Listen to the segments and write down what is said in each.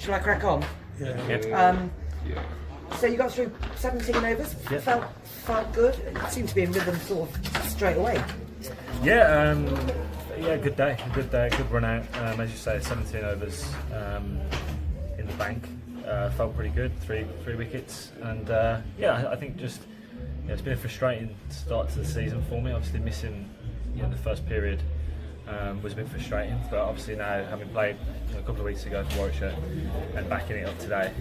Shall I crack on? Yeah. So you got through 17 overs. Yep. Felt good. It seemed to be in rhythm sort of straight away. Yeah, good day, good run out. As you say, 17 overs in the bank. Felt pretty good, three wickets, and I think just it's been a frustrating start to the season for me. Obviously missing the first period was a bit frustrating, but obviously now having played a couple of weeks ago for Warwickshire and backing it up today,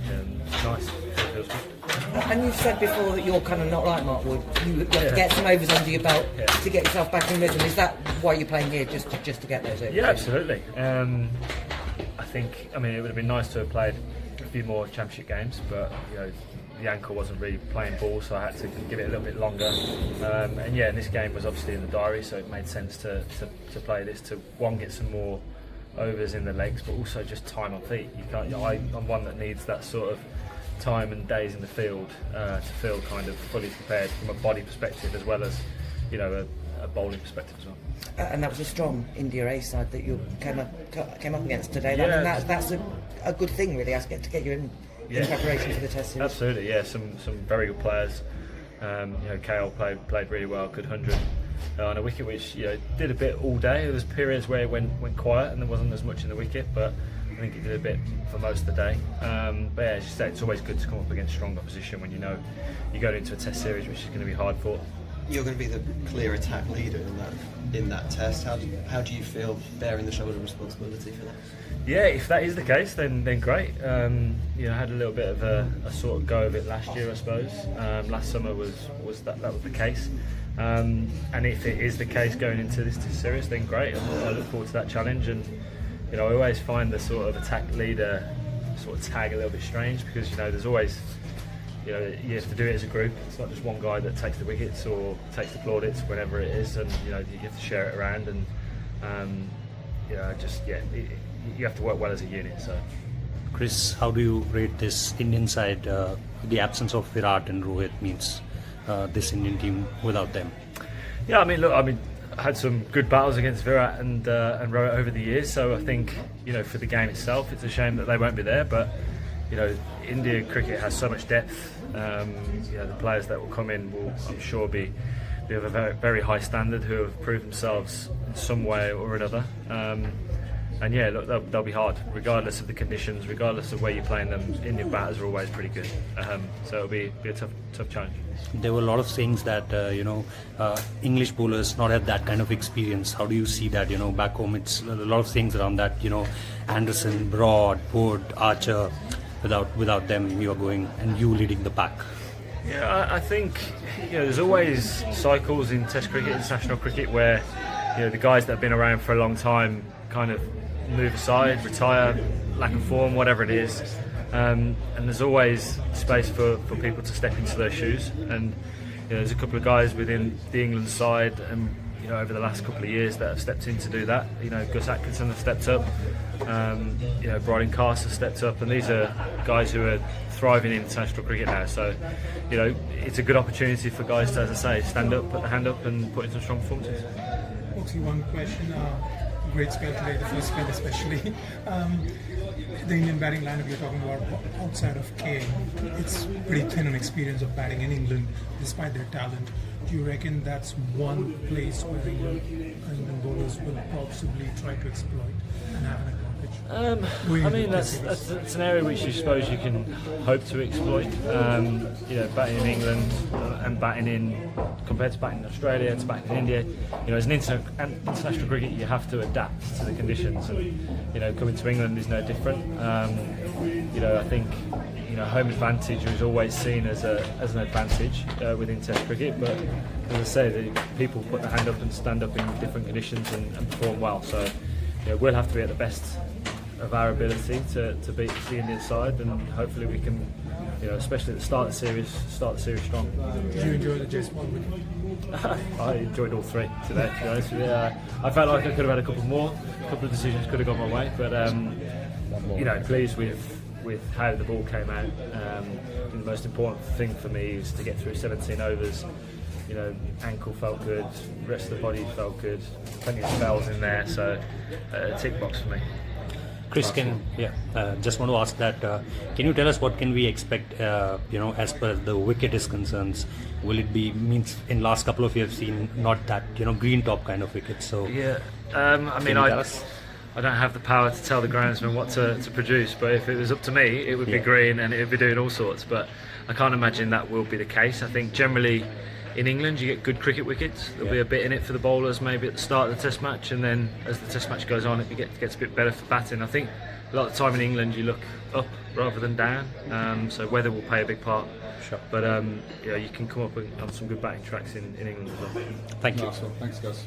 it's nice. It feels good. And you've said before that you're kind of not like Mark Wood. You have to get some overs under your belt to get yourself back in rhythm. Is that why you're playing here, just to get those overs? Yeah, absolutely. I think it would have been nice to have played a few more championship games, but the ankle wasn't really playing ball, so I had to give it a little bit longer. And this game was obviously in the diary, so it made sense to play this, to get some more overs in the legs, but also just time on feet. You can't. I'm one that needs that sort of time and days in the field to feel kind of fully prepared from a body perspective as well as a bowling perspective as well. And that was a strong India A side that you came up against today. Yeah. I mean, that's a good thing, really, to get you in preparation for the Test series. Absolutely, yeah. Some very good players. KL played really well, good 100 on a wicket which did a bit all day. There was periods where it went quiet and there wasn't as much in the wicket, but I think it did a bit for most of the day. But as you say, it's always good to come up against strong opposition when you go into a Test series which is going to be hard fought. You're going to be the clear attack leader in that Test. How do you feel bearing the shoulder responsibility for that? Yeah, if that is the case, then great. I had a little bit of a sort of go of it last year, I suppose. Last summer was that was the case. And if it is the case going into this series, then great. I look forward to that challenge. And I always find the sort of attack leader sort of tag a little bit strange, because there's always you have to do it as a group. It's not just one guy that takes the wickets or takes the plaudits, whenever it is, and you have to share it around. And you have to work well as a unit. So, Chris, how do you rate this Indian side? The absence of Virat and Rohit means this Indian team without them. Yeah, I had some good battles against Virat and Rohit over the years. So I think for the game itself, it's a shame that they won't be there. But India cricket has so much depth. The players that will come in will, I'm sure, be of a very, very high standard, who have proved themselves in some way or another. And they'll be hard, regardless of the conditions, regardless of where you're playing them. Indian batters are always pretty good, so it'll be a tough challenge. There were a lot of things that English bowlers not have that kind of experience. How do you see that? Back home, it's a lot of things around that. Anderson, Broad, Wood, Archer. Without them, you are going and you leading the pack. Yeah, I think there's always cycles in Test cricket, international cricket, where the guys that have been around for a long time kind of move aside, retire, lack of form, whatever it is, and there's always space for people to step into those shoes. And there's a couple of guys within the England side, and over the last couple of years, that have stepped in to do that. Gus Atkinson has stepped up. Brian Carter has stepped up, and these are guys who are thriving in international cricket now. So, it's a good opportunity for guys to, as I say, stand up, put the hand up, and put in some strong performances. Actually, one question. Great spell today, the first spell especially. The Indian batting lineup you're talking about, outside of Kane, it's pretty thin on experience of batting in England, despite their talent. Do you reckon that's one place where England bowlers will possibly try to exploit and have an advantage? That's an area which I suppose you can hope to exploit. Batting in England and batting in, compared to batting in Australia, to batting in India, as an international cricket, you have to adapt to the conditions, and coming to England is no different. I think home advantage is always seen as an advantage within Test cricket, but as I say, people put their hand up and stand up in different conditions and perform well. So we'll have to be at the best of our ability to beat the Indian side, and hopefully we can, especially at the start of the series strong. Did you enjoy the Chase ball? I enjoyed all three today, to be honest with you. I felt like I could have had a couple of decisions could have gone my way, but pleased with how the ball came out. The most important thing for me is to get through 17 overs. Ankle felt good, rest of the body felt good, plenty of spells in there, so tick box for me. Chris, just want to ask that. Can you tell us what can we expect? As per the wicket is concerned, will it be means in last couple of years seen not that green top kind of wickets? So yeah, I mean, you tell us? I don't have the power to tell the groundsman what to produce, but if it was up to me, it would be green and it would be doing all sorts. But I can't imagine that will be the case. I think generally in England you get good cricket wickets. There'll be a bit in it for the bowlers maybe at the start of the Test match, and then as the Test match goes on, it gets a bit better for batting. I think a lot of the time in England you look up rather than down, so weather will play a big part. Sure. But you can come up on some good batting tracks in England as well. Thank you. Thanks, guys.